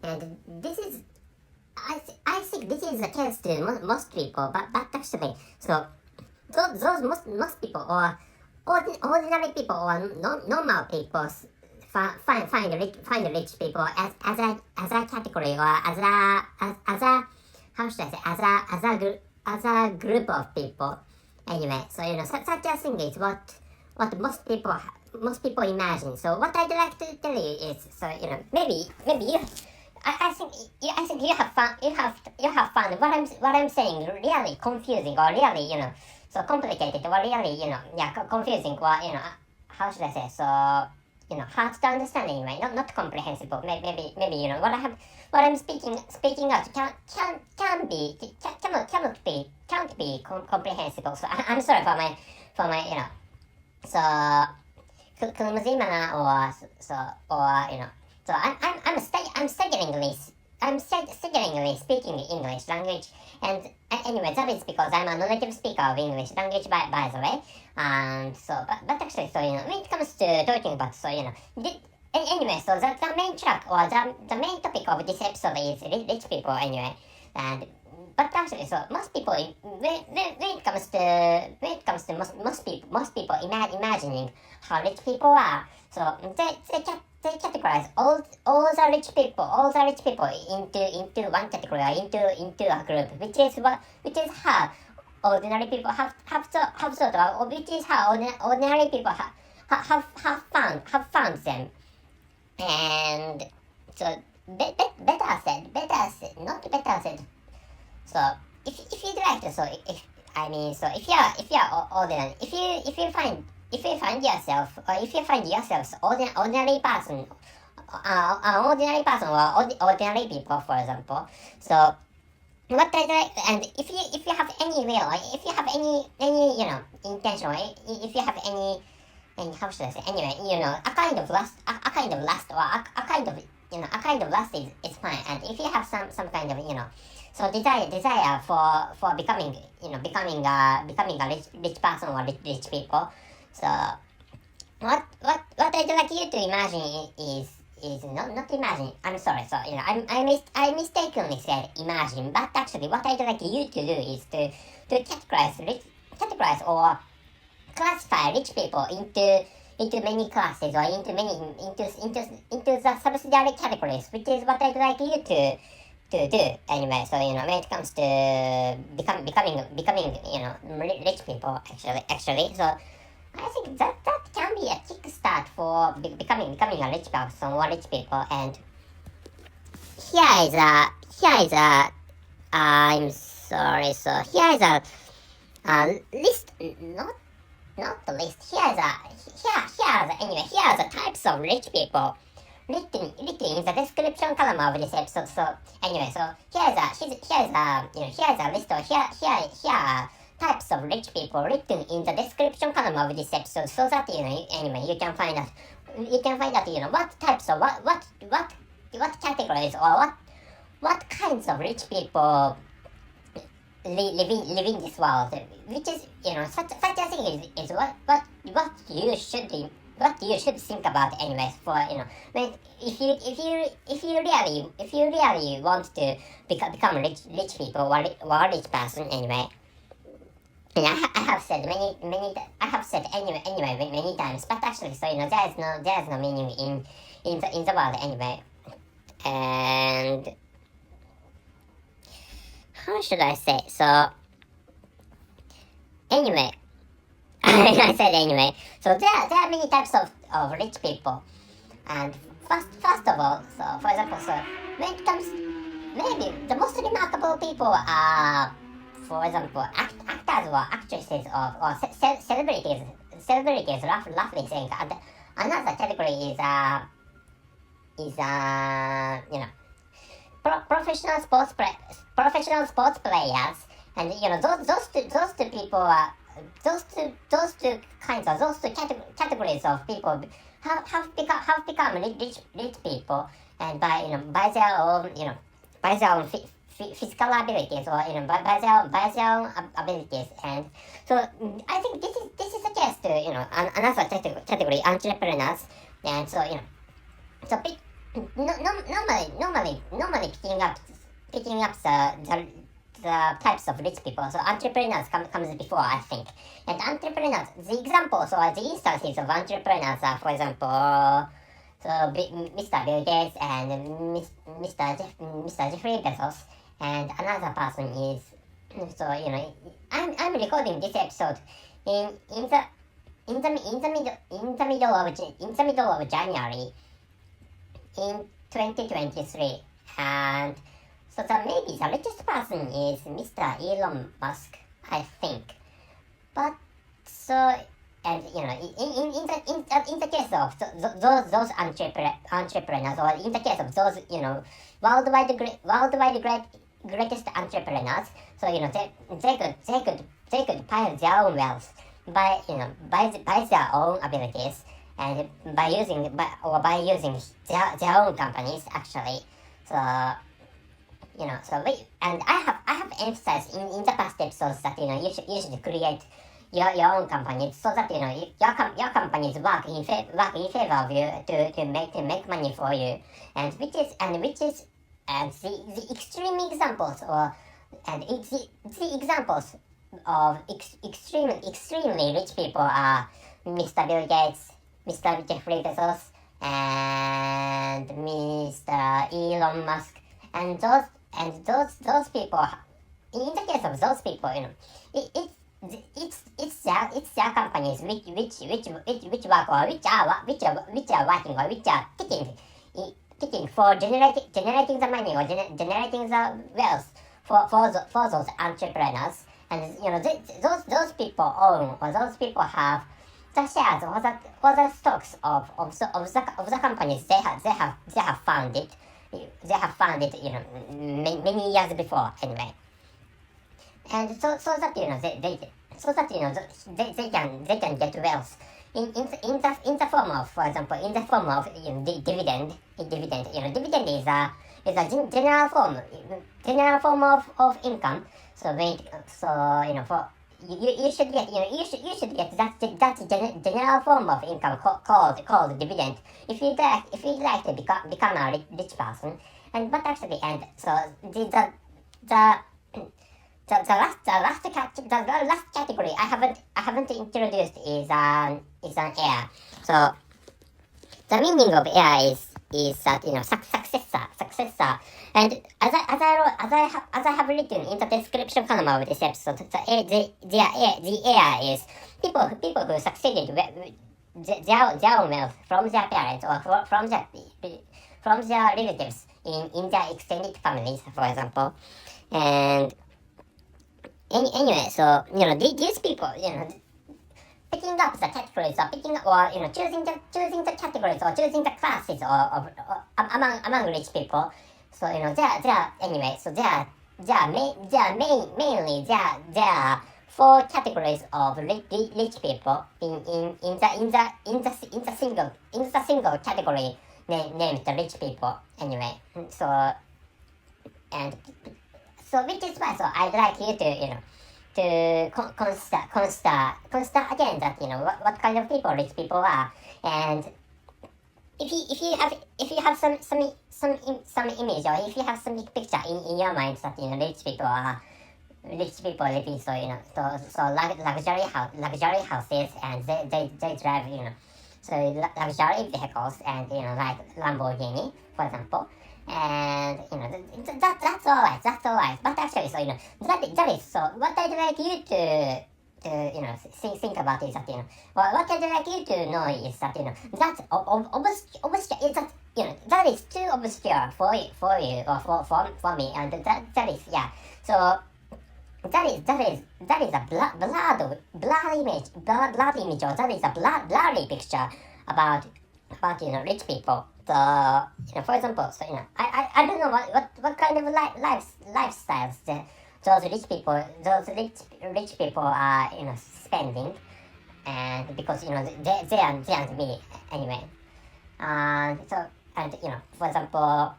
And this is, I think this is the case to most people, but actually, so those most people or ordinary people or normal people find rich people as a category or as a how should I say as a group of people. Anyway, so such a thing is what most people imagine. So what I'd like to tell you is, so maybe you. I think you have fun. You have fun. What I'm saying really confusing or really so complicated or really confusing or how should I say, so hard to understand anyway, not comprehensible. Maybe what I'm speaking out can't be comprehensible. So I'm sorry for my so clumsy manner or so or so I'm staggeringly speaking English language, and anyway, that is because I'm a native speaker of English language, by the way. And so, but actually, so when it comes to talking about, so anyway, so the main track or the main topic of this episode is rich people anyway, and but actually, so most people when it comes to most people imagining how rich people are, so they categorize all the rich people into one category or into a group, which is how ordinary people have thought of, or which is how ordinary people have found them. And so better said, not better said. So if you'd like to, so if you're ordinary, if you find yourself, or if you find yourselves ordinary person, ordinary person or ordinary people, for example. So what I like, and if you have any will, or if you have any intention, or if you have any how should I say, anyway, a kind of lust, or a kind of lust is fine. And if you have some kind of so desire for becoming a rich person or rich people. So what I'd like you to imagine is not imagine. I'm sorry. So I mistakenly said imagine, but actually what I'd like you to do is to categorize or classify rich people into many classes, or into the subsidiary categories, which is what I'd like you to do anyway. So when it comes to becoming rich people, actually, so I think that can be a kickstart for becoming a rich person or rich people. And here is a I'm sorry. So here is a list, not the list. Here are the types of rich people written in the description column of this episode. So anyway, so here's a list of here are types of rich people written in the description column of this episode, so that anyway you can find out what types of what categories or what kinds of rich people live in this world, which is such a thing is what you should think about anyways. For when if you really want to become rich people or rich person anyway. And I have said many times, but actually, so there's no meaning in the world anyway. And how should I say? So anyway, I said anyway. So there are many types of rich people, and first of all, so for example, so when it comes, maybe the most remarkable people are, for example, actors or actresses or celebrities, roughly saying. And another category is professional sports players, and those two people are those two categories of people have become rich people, and by their own physical abilities, or by their own abilities. And so I think this is the case to another category, entrepreneurs. And so so normally picking up the types of rich people. So entrepreneurs comes before, I think. And entrepreneurs, the examples or the instances of entrepreneurs are, for example, Mr. Bill Gates and Mr. Jeffrey Bezos, and another person is, so I'm recording this episode in the middle of January in 2023, and so maybe the richest person is Mr. Elon Musk, I think. But so, and in the case of those entrepreneurs, or in the case of those worldwide greatest entrepreneurs, so they could pile their own wealth by their own abilities, and by using their own companies, actually. So and I have emphasized in the past episodes that you should create your own companies, so that your companies work in favor of you to make money for you, and the extreme examples, the examples of extremely rich people are Mr. Bill Gates, Mr. Jeffrey Bezos, and Mr. Elon Musk, and those people. In the case of those people, it's their companies which work, or which are working, or which are picking for generating the money, or generating the wealth for those entrepreneurs. And those people own, or those people have the shares, or the stocks of the companies they have founded. They have founded many years before, anyway. And so that they can get wealth in the form of, for example, dividend. Dividend is a general form of income. So for you should get that general form of income called dividend if you like to become a rich person. And but actually, and so the last category I haven't introduced is an heir. So the meaning of heir is that successor. And as I have written in the description column of this episode, the heir is people who succeeded their own wealth from their parents, or from their relatives in their extended families, for example. And anyway, so these people, picking up the categories, or choosing the categories, or choosing the classes of among rich people. So mainly there are four categories of rich people in the single category named the rich people, anyway. So which is why, so I'd like you to consider again that what kind of people rich people are. And if you have some image, or if you have some picture in your mind that rich people living, so luxury houses, and they drive so luxury vehicles, and like Lamborghini, for example. And that's all right. But actually, so that is, so what I'd like you to think about is that what I'd like you to know is that that's obscure. Is that that is too obscure for you, or for me, and that is, yeah. So that is a blurry image, or that is a blurry picture about rich people. So for example, so I don't know what kind of lifestyles those rich people are spending, and because they aren't me, anyway. So, and for example,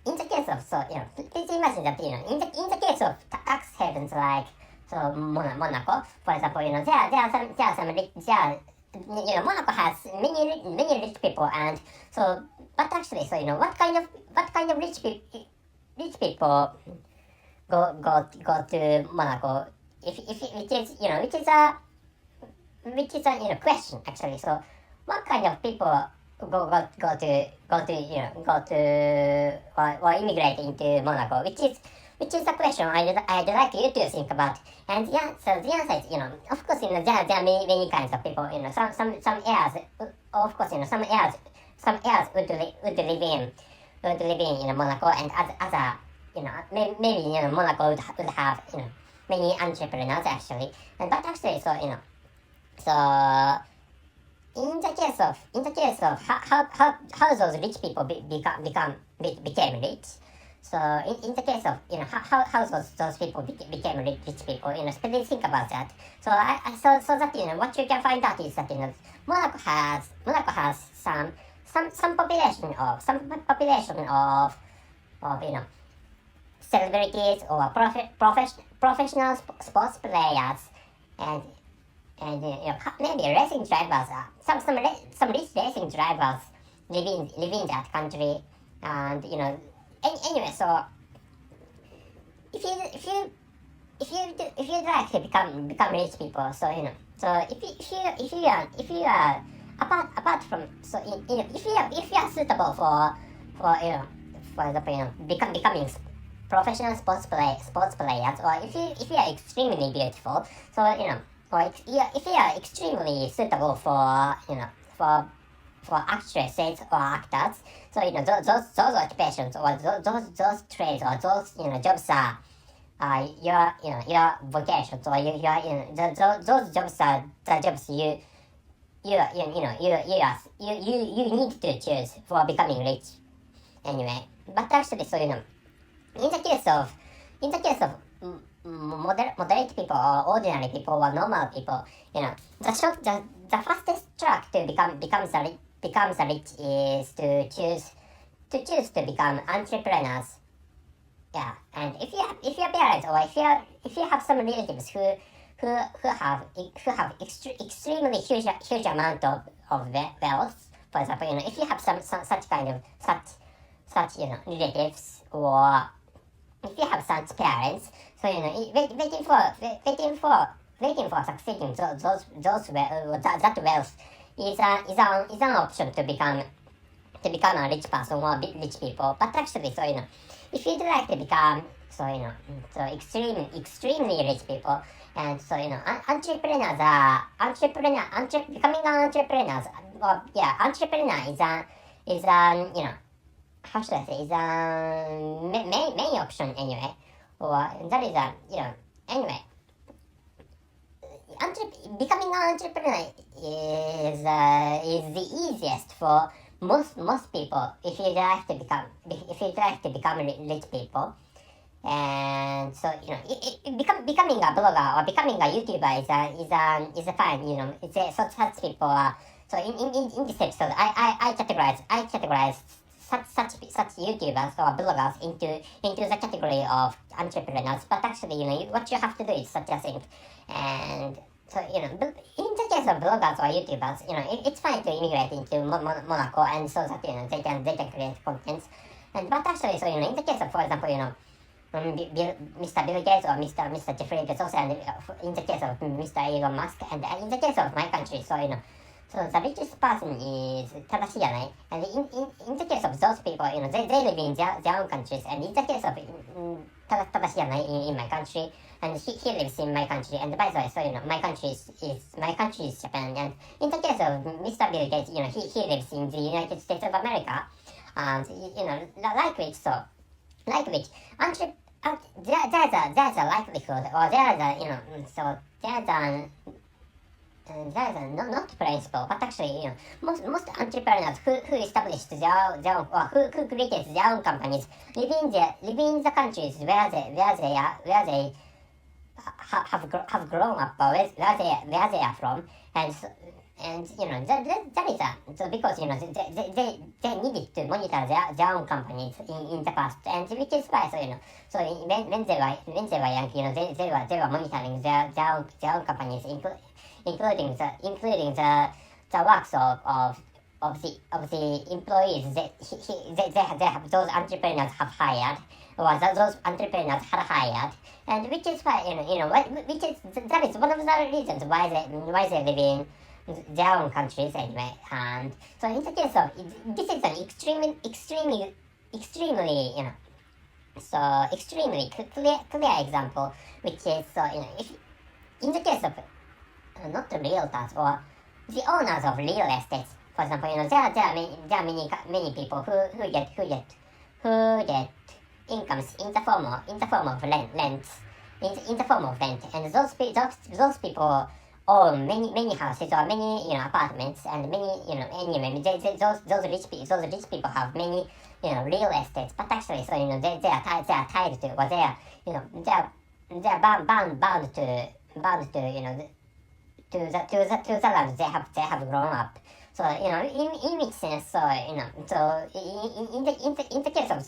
in the case of, so please imagine that in the case of tax havens like, so Monaco, for example, there are Monaco has many rich people, and so but actually, so what kind of rich people go to Monaco, if which is question actually. So what kind of people go to or immigrate into Monaco, which is a question I'd like you to think about. And yeah, so the answer is, of course, there are many kinds of people. Some heirs, of course, some heirs would live in Monaco, and other, maybe Monaco would have many entrepreneurs actually. And but actually, so in the case of how those rich people became rich. So in the case of how those people became rich people, please think about that. So so that what you can find out is that Monaco has some population of celebrities or professional sports players, and maybe racing drivers. Some rich racing drivers live in that country, and anyway. So if you like to become rich people, so so if you are apart from, so if you are suitable for for example becoming professional sports players, or if you are extremely beautiful, so or if you are extremely suitable for for actresses or actors, so those occupations or those trades or those jobs are your vocations, or those jobs are the jobs you need to choose for becoming rich anyway. But actually, so in the case of moderate people or ordinary people or normal people, the fastest track to become the rich is to choose to become entrepreneurs. Yeah, and if your parents, or if you have some relatives who have extremely huge amount of wealth, for example, if you have some such kind of such relatives, or if you have such parents, so waiting for succeeding that wealth is an option to become a rich person or rich people. But actually, so if you'd like to become so extremely rich people, and so entrepreneurs are becoming an entrepreneurs, or yeah, entrepreneur is an how should I say, is a main option anyway, or that is anyway. Becoming an entrepreneur is the easiest for most people if you like to become rich people. And so becoming a blogger or becoming a YouTuber is a fine, it's such people are, so in this episode I categorize such YouTubers or bloggers into the category of entrepreneurs. But actually, what you have to do is such a thing. And so, in the case of bloggers or YouTubers, it's fine to immigrate into Monaco, and so that they can create contents. And but actually, so in the case of, for example, Mr. Bill Gates or Mr. Jeffrey Bezos, and in the case of Mr. Elon Musk, and in the case of my country, so so the richest person is Tadashi Yanai, and in the case of those people, they live in their own countries, and in the case of Tadashi Yanai in my country, and he lives in my country, and by the way, so my country is Japan, and in the case of Mr. Bill Gates, he lives in the United States of America, and like which, there's a likelihood, or there's a not principle, but actually, most entrepreneurs who established their own, or who created their own companies live in the countries where they have grown up, or where they are from, and that is so because they needed to monitor their own companies in the past, and which is why so when they were young, they were monitoring their own companies, including the the works of the employees they have those entrepreneurs have hired, or those entrepreneurs had hired, and which is why which is that is one of the reasons why they live in their own countries anyway. And so in the case of this is an extremely extremely clear example, which is if in the case of not the realtors or the owners of real estates, for example, there are many people who get incomes in the form of rents, in the form of rent, and those people own many houses or many apartments, and many anyway those rich people have many real estates, but actually they are tied to, or they are bound to to the land they have grown up. So in which sense, so in the case of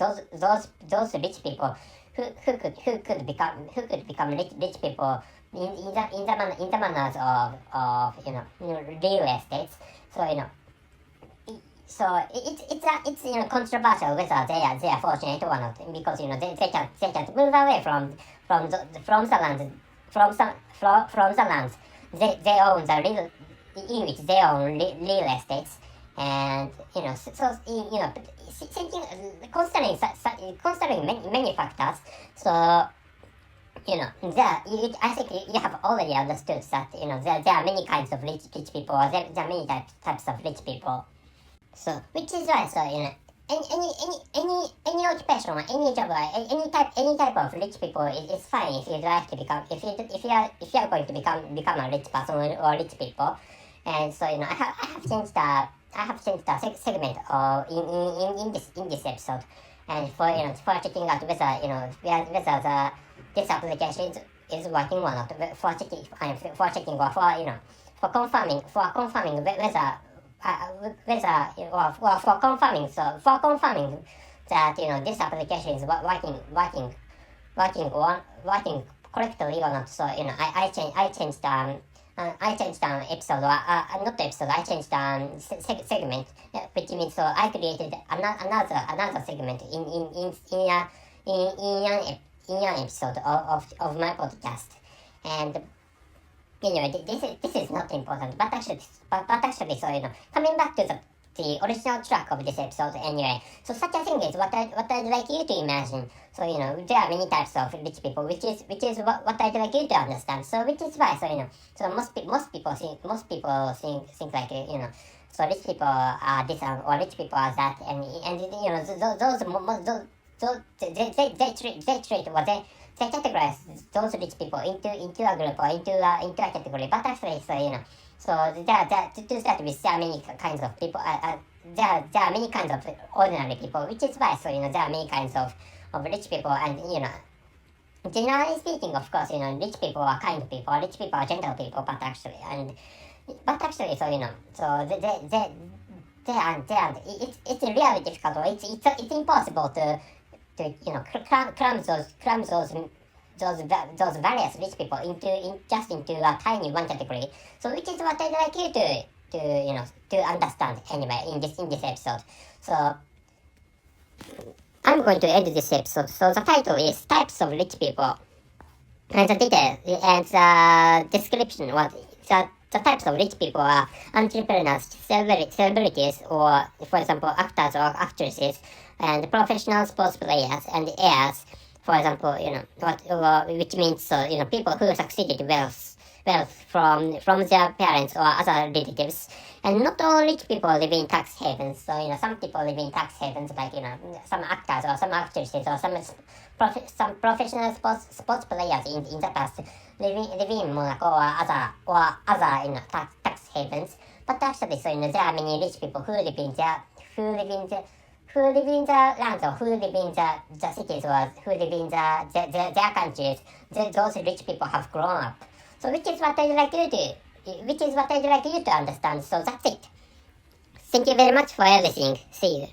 those rich people who could become rich people in the manners of real estates. So so it's controversial whether they are fortunate or not, because they can't move away from the lands they own, the real in which they own real estates. And thinking, considering many factors, so I think you have already understood that there are many kinds of rich people, or there are many types of rich people. So which is why any occupation or any job or any type of rich people is fine if you'd like to become, if you are going to become a rich person or rich people. And so I have changed the segment in this episode, and for checking out whether this application is working or not, for checking or for confirming whether for confirming that this application is working correctly or not. So I changed episode, or not episode. I changed segment, which means so I created another segment in an episode of my podcast. And anyway, this is not important, but actually, so coming back to the original track of this episode anyway. So such a thing is what I'd like you to imagine. So there are many types of rich people, which is what I'd like you to understand. So which is why so most people think like so rich people are this or rich people are that, and those they treat what they categorize those rich people into a group or into a category. But actually, so to start with, there are many kinds of people. There are many kinds of ordinary people, which is why there are many kinds of rich people. And generally speaking, of course, rich people are kind people, rich people are gentle people. But actually, so they aren't. It's really difficult, or it's impossible to cram those various rich people into a tiny one category. So which is what I'd like you to understand anyway in this episode. So I'm going to end this episode. So the title is Types of Rich People, and the detail and the description was the types of rich people are entrepreneurs, celebrities, or for example actors or actresses, and professional sports players, and heirs, for example, which means people who succeeded wealth from their parents or other relatives. And not all rich people live in tax havens. So some people live in tax havens, like some actors or some actresses or some professional sports players in the past live in Monaco or other tax havens. But actually, there are many rich people who live in the lands, or who live in the cities, or who live in their countries. Those rich people have grown up. So which is what I'd like you to understand. So that's it. Thank you very much for listening. See you.